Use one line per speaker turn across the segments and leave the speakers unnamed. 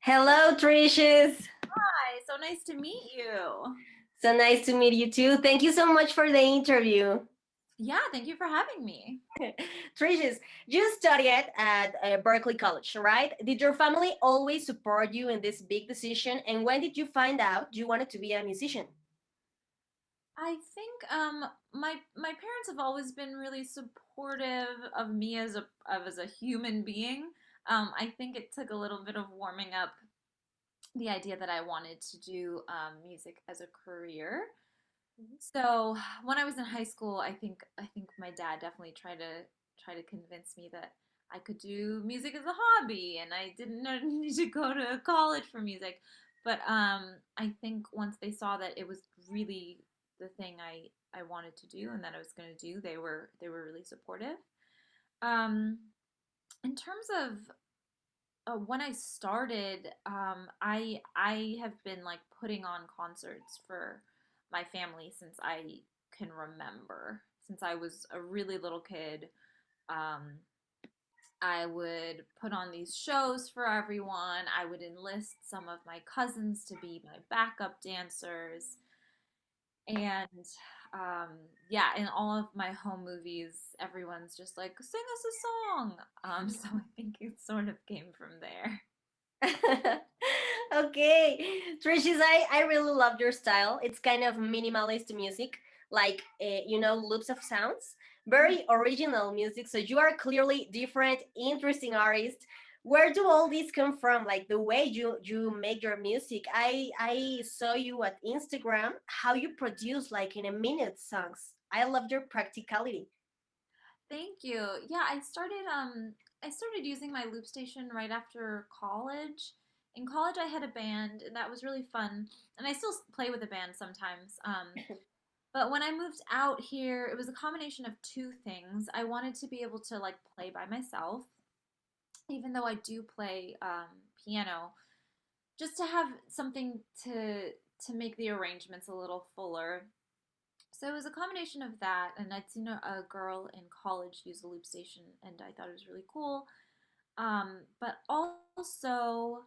Hello, Trishes.
Hi, so nice to meet you.
So nice to meet you too. Thank you so much for the interview.
Yeah, thank you for having me.
Trishes, you studied at Berkeley College, right? Did your family always support you in this big decision? And when did you find out you wanted to be a musician?
I think my parents have always been really supportive of me as a human being. I think it took a little bit of warming up the idea that I wanted to do music as a career. So when I was in high school, I think my dad definitely tried to convince me that I could do music as a hobby and I didn't need to go to college for music. But I think once they saw that it was really the thing I wanted to do and that I was going to do, they were really supportive. Um, in terms of when I started, I have been like putting on concerts for my family since I can remember. Since I was a really little kid, um, I would put on these shows for everyone. I would enlist some of my cousins to be my backup dancers. And yeah, in all of my home movies, everyone's just like, sing us a song. So I think it sort of came from there.
Okay, Trishes, I really love your style. It's kind of minimalist music, like loops of sounds, very original music. So you are clearly different, interesting artist. Where do all these come from? Like the way you make your music. I saw you at Instagram how you produce like in a minute songs. I love your practicality.
Thank you. Yeah, I started using my loop station right after college. In college I had a band and that was really fun. And I still play with a band sometimes. But when I moved out here, it was a combination of two things. I wanted to be able to like play by myself, even though I do play piano, just to have something to make the arrangements a little fuller. So it was a combination of that, and I'd seen a girl in college use a loop station, and I thought it was really cool. But also,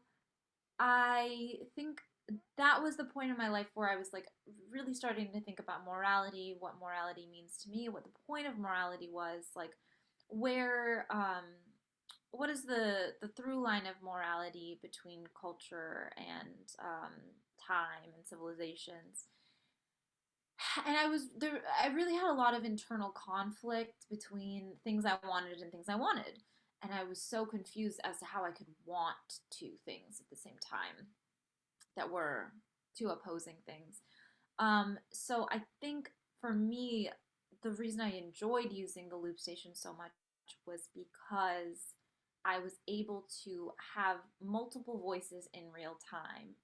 I think that was the point in my life where I was like really starting to think about morality, what morality means to me, what the point of morality was, like where what is the through line of morality between culture and time and civilizations. And I was there, I really had a lot of internal conflict between things I wanted and things I wanted, and I was so confused as to how I could want two things at the same time that were two opposing things. So I think for me, the reason I enjoyed using the loop station so much was because I was able to have multiple voices in real time,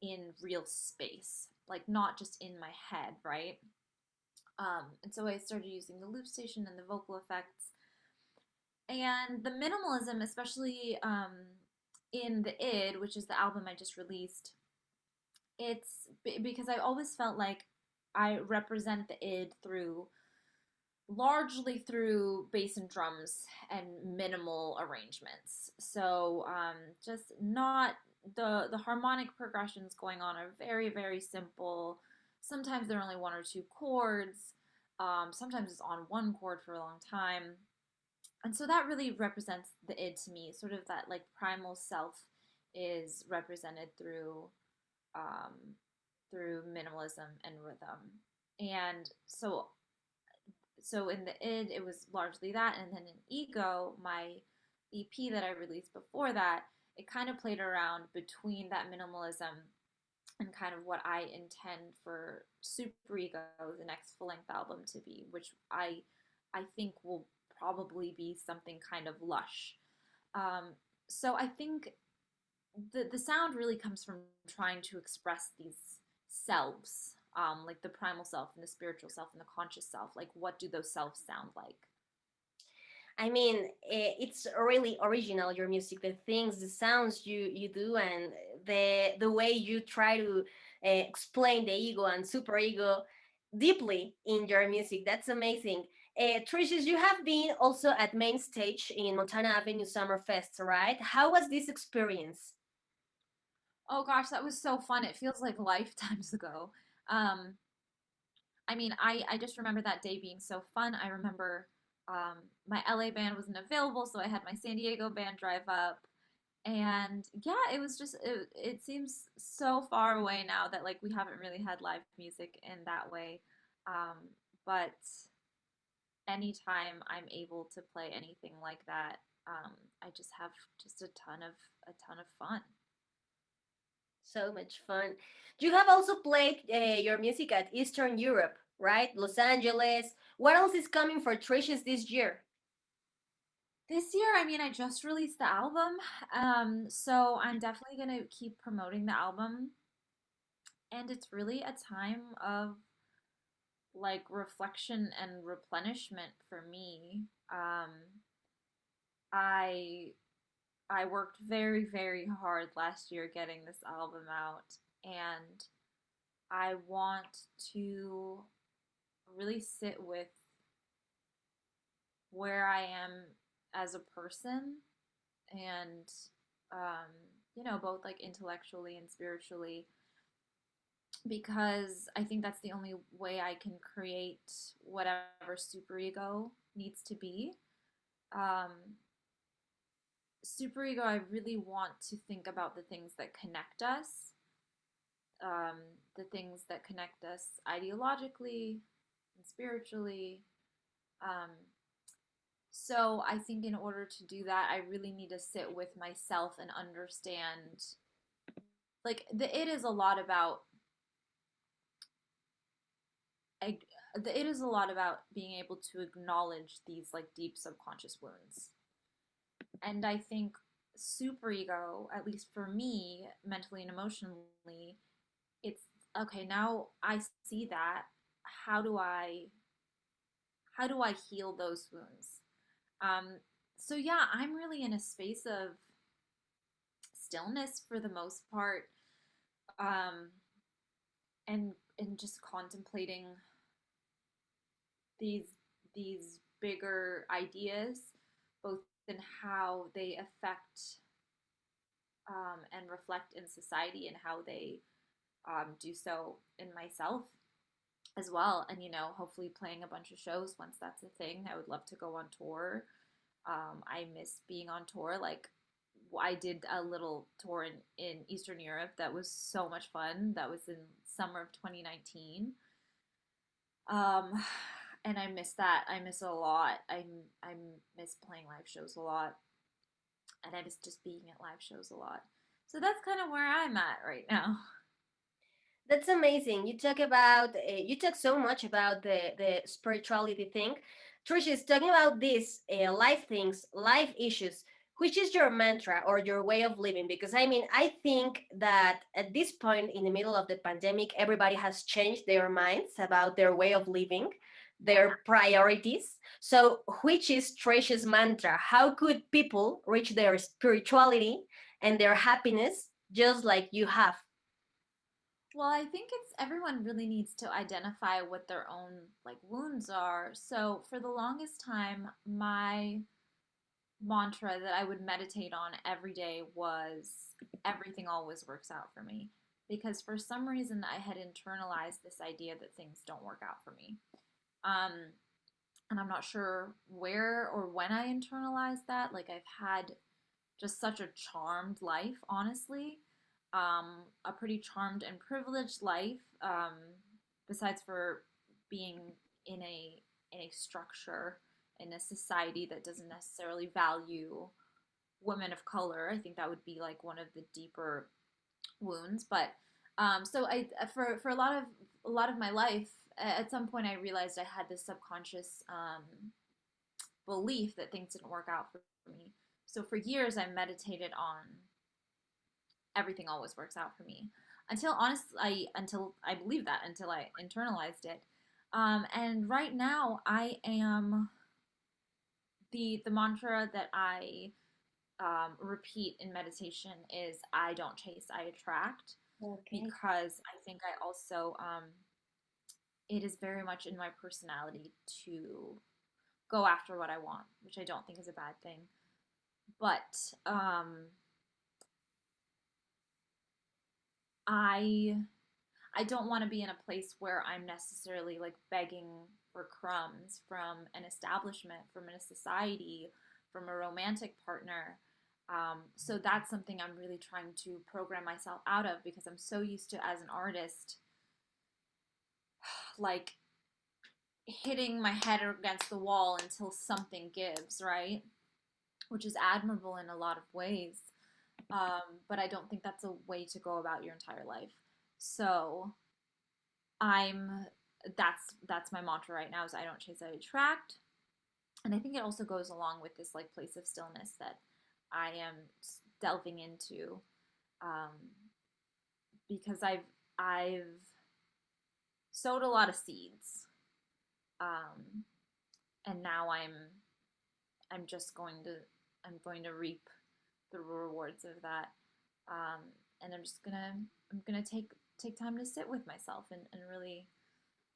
in real space, like not just in my head, right? And so I started using the loop station and the vocal effects and the minimalism, especially in the id, which is the album I just released. It's because I always felt like I represent the id through largely through bass and drums and minimal arrangements. So just not the harmonic progressions going on are very simple. Sometimes there are only one or two chords. Sometimes it's on one chord for a long time. And so that really represents the id to me. Sort of that like primal self is represented um, through minimalism and rhythm. And so in the id it was largely that, and then in ego, my ep that I released before that, it kind of played around between that minimalism and kind of what I intend for super ego, the next full-length album, to be, which I think will probably be something kind of lush. So I think the sound really comes from trying to express these selves, like the primal self and the spiritual self and the conscious self. Like, what do those selves sound like?
I mean, it's really original, your music, the things, the sounds you do, and the way you try to explain the ego and super ego deeply in your music. That's amazing. Trishes, you have been also at main stage in Montana Avenue Summer Fest, right? How was this experience?
Oh gosh, that was so fun. It feels like lifetimes ago. Um, I mean, I just remember that day being so fun. I remember my LA band wasn't available, so I had my San Diego band drive up. And yeah, it was just, it seems so far away now that like we haven't really had live music in that way. Um, but anytime I'm able to play anything like that, I just have just a ton of fun.
So much fun. You have also played your music at Eastern Europe, right? Los Angeles. What else is coming for Trishes this year?
This year, I mean, I just released the album, so I'm definitely gonna keep promoting the album, and it's really a time of like reflection and replenishment for me. I I worked very, very hard last year getting this album out, and I want to really sit with where I am as a person and, um, both like intellectually and spiritually, because I think that's the only way I can create whatever superego needs to be. Um, Superego, I really want to think about the things that connect us, um, the things that connect us ideologically and spiritually. Um, so I think in order to do that, I really need to sit with myself and understand. Like it is a lot about. I, it is a lot about being able to acknowledge these like deep subconscious wounds. And I think superego, at least for me, mentally and emotionally, it's okay, now I see that. How do I how do I heal those wounds? Um, so yeah, I'm really in a space of stillness for the most part, um, and just contemplating these these bigger ideas, both in how they affect and reflect in society, and how they do so in myself as well. And hopefully playing a bunch of shows once that's a thing. I would love to go on tour. I miss being on tour. Like I did a little tour in Eastern Europe that was so much fun. That was in summer of 2019. Um, and I miss that. I miss it a lot. I miss playing live shows a lot, and I miss just being at live shows a lot. So that's kind of where I'm at right now.
That's amazing. You talk so much about the spirituality thing. Trish is talking about these life things, life issues. Which is your mantra or your way of living? Because I mean, I think that at this point in the middle of the pandemic, everybody has changed their minds about their way of living, their priorities. So, which is Trish's mantra? How could people reach their spirituality and their happiness just like you have?
Well, I think it's everyone really needs to identify what their own like wounds are. So for the longest time, my mantra that I would meditate on every day was everything always works out for me. Because for some reason, I had internalized this idea that things don't work out for me. Um, and I'm not sure where or when I internalized that. Like, I've had just such a charmed life, honestly. A pretty charmed and privileged life, besides for being in a structure in a society that doesn't necessarily value women of color. I think that would be like one of the deeper wounds. But so I for a lot of my life, at some point I realized I had this subconscious belief that things didn't work out for me. So for years I meditated on everything always works out for me until I believed that, until I internalized it. And right now I am the mantra that I repeat in meditation is I don't chase, I attract,
Okay.
because I think I also it is very much in my personality to go after what I want, which I don't think is a bad thing. But I I don't want to be in a place where I'm necessarily like begging for crumbs from an establishment, from a society, from a romantic partner. So that's something I'm really trying to program myself out of because I'm so used to, as an artist, like hitting my head against the wall until something gives, right? Which is admirable in a lot of ways. But I don't think that's a way to go about your entire life. So I'm that's my mantra right now is I don't chase, I attract. And I think it also goes along with this like place of stillness that I am delving into, um, because I've sowed a lot of seeds, um, and now I'm just going to reap the rewards of that, um, and I'm gonna take time to sit with myself and really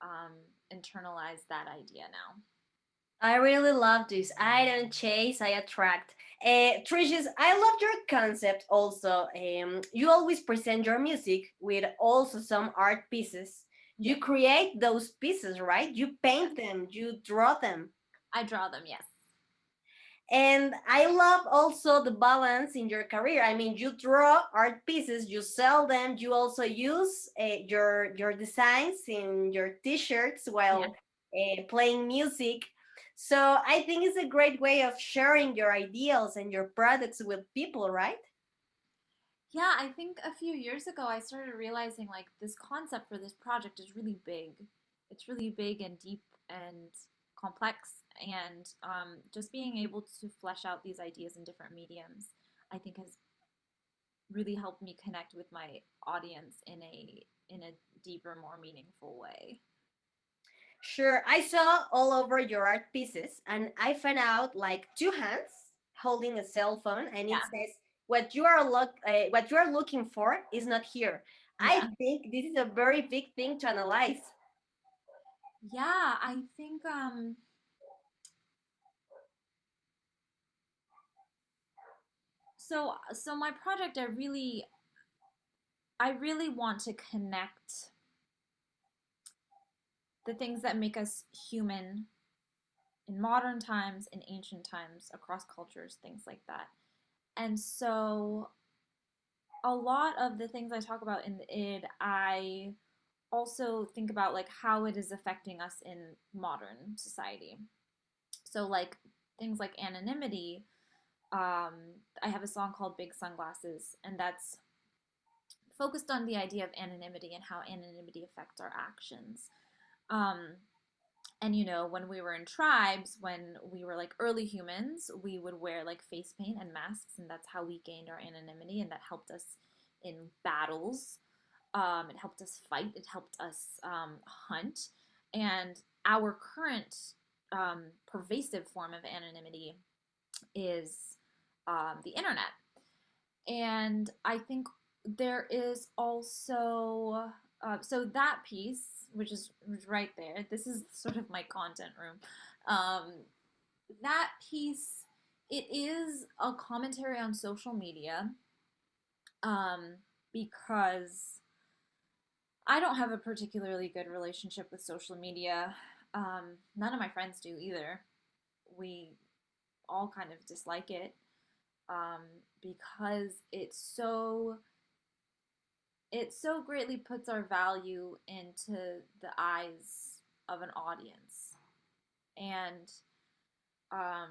um, internalize that idea now.
I really love this. I don't chase, I attract. Trishes, I love your concept also. You always present your music with also some art pieces.
Yes,
You create those pieces, right? You
yes,
paint them, you draw them.
I draw them. Yes,
And I love also the balance in your career. I mean, you draw art pieces, you sell them, you also use your designs in your t-shirts
yes.
while playing music. So I think it's a great way of sharing your ideals and your products with people, right?
Yeah, I think a few years ago I started realizing like this concept for this project is really big. It's really big and deep and complex, and just being able to flesh out these ideas in different mediums, I think has really helped me connect with my audience in a deeper, more meaningful way.
Sure, I saw all over your art pieces and I found out like two hands holding a cell phone and it
Yeah,
says what you are looking for is not here. I
yeah,
think this is a very big thing to analyze.
yeah. I think so my project I really want to connect the things that make us human in modern times, in ancient times, across cultures, things like that. And so a lot of the things I talk about in the id, I also think about like how it is affecting us in modern society. So like things like anonymity. Um, I have a song called Big Sunglasses, and that's focused on the idea of anonymity and how anonymity affects our actions. Um, and when we were in tribes, when we were like early humans, we would wear like face paint and masks, and that's how we gained our anonymity, and that helped us in battles. It helped us fight, it helped us hunt. And our current pervasive form of anonymity is the internet. And I think there is also so that piece, which is right there. This is sort of my content room. Um, that piece, it is a commentary on social media, um, because I don't have a particularly good relationship with social media. None of my friends do either. We all kind of dislike it, um, because it so greatly puts our value into the eyes of an audience, and um,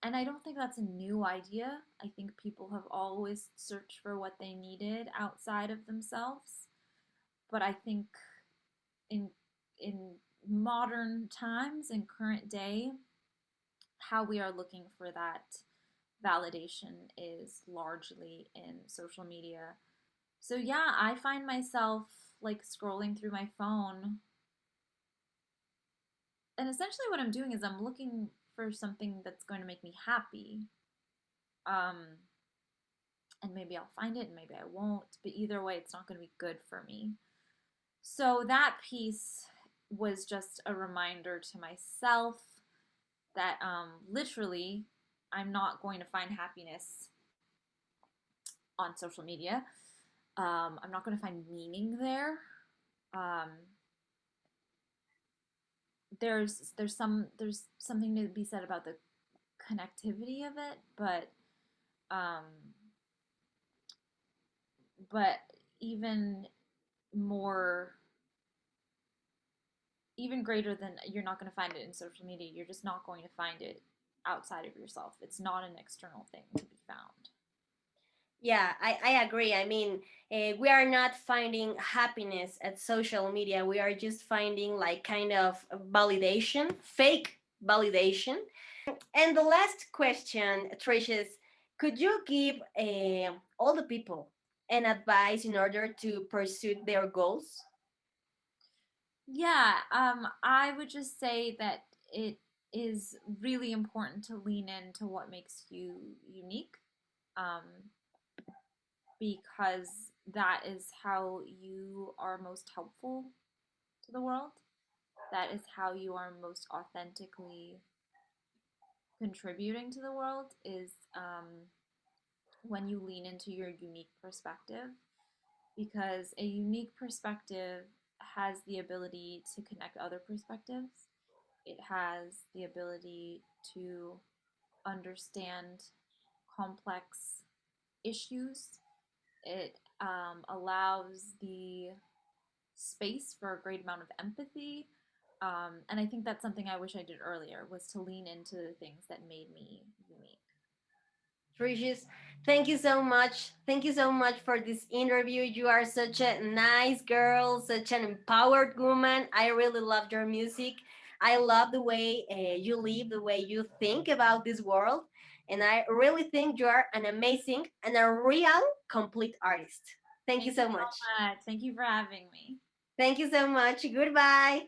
I don't think that's a new idea. I think people have always searched for what they needed outside of themselves, but I think in in modern times, in current day, how we are looking for that validation is largely in social media. So yeah, I find myself like scrolling through my phone, and essentially what I'm doing is I'm looking for something that's going to make me happy. Um, and maybe I'll find it and maybe I won't, but either way, it's not going to be good for me. So that piece was just a reminder to myself that literally I'm not going to find happiness on social media. I'm not going to find meaning there. Um, there's something to be said about the connectivity of it, um, but even more, even greater than, you're not going to find it in social media. You're just not going to find it outside of yourself. It's not an external thing to be found.
Yeah, I agree. I mean, we are not finding happiness at social media. We are just finding like kind of validation, fake validation. And the last question, Trishes, could you give all the people an advice in order to pursue their goals?
Yeah, I would just say that it is really important to lean into what makes you unique, um, because that is how you are most helpful to the world. That is how you are most authentically contributing to the world, is when you lean into your unique perspective, because a unique perspective has the ability to connect other perspectives. It has the ability to understand complex issues. It allows the space for a great amount of empathy. And I think that's something I wish I did earlier, was to lean into the things that made me unique.
Trishes, thank you so much. Thank you so much for this interview. You are such a nice girl, such an empowered woman. I really love your music. I love the way you live, the way you think about this world. And I really think you are an amazing and a real complete artist. Thank you
Thank you
so
so
much.
much. Thank you for having me.
Thank you so much. Goodbye.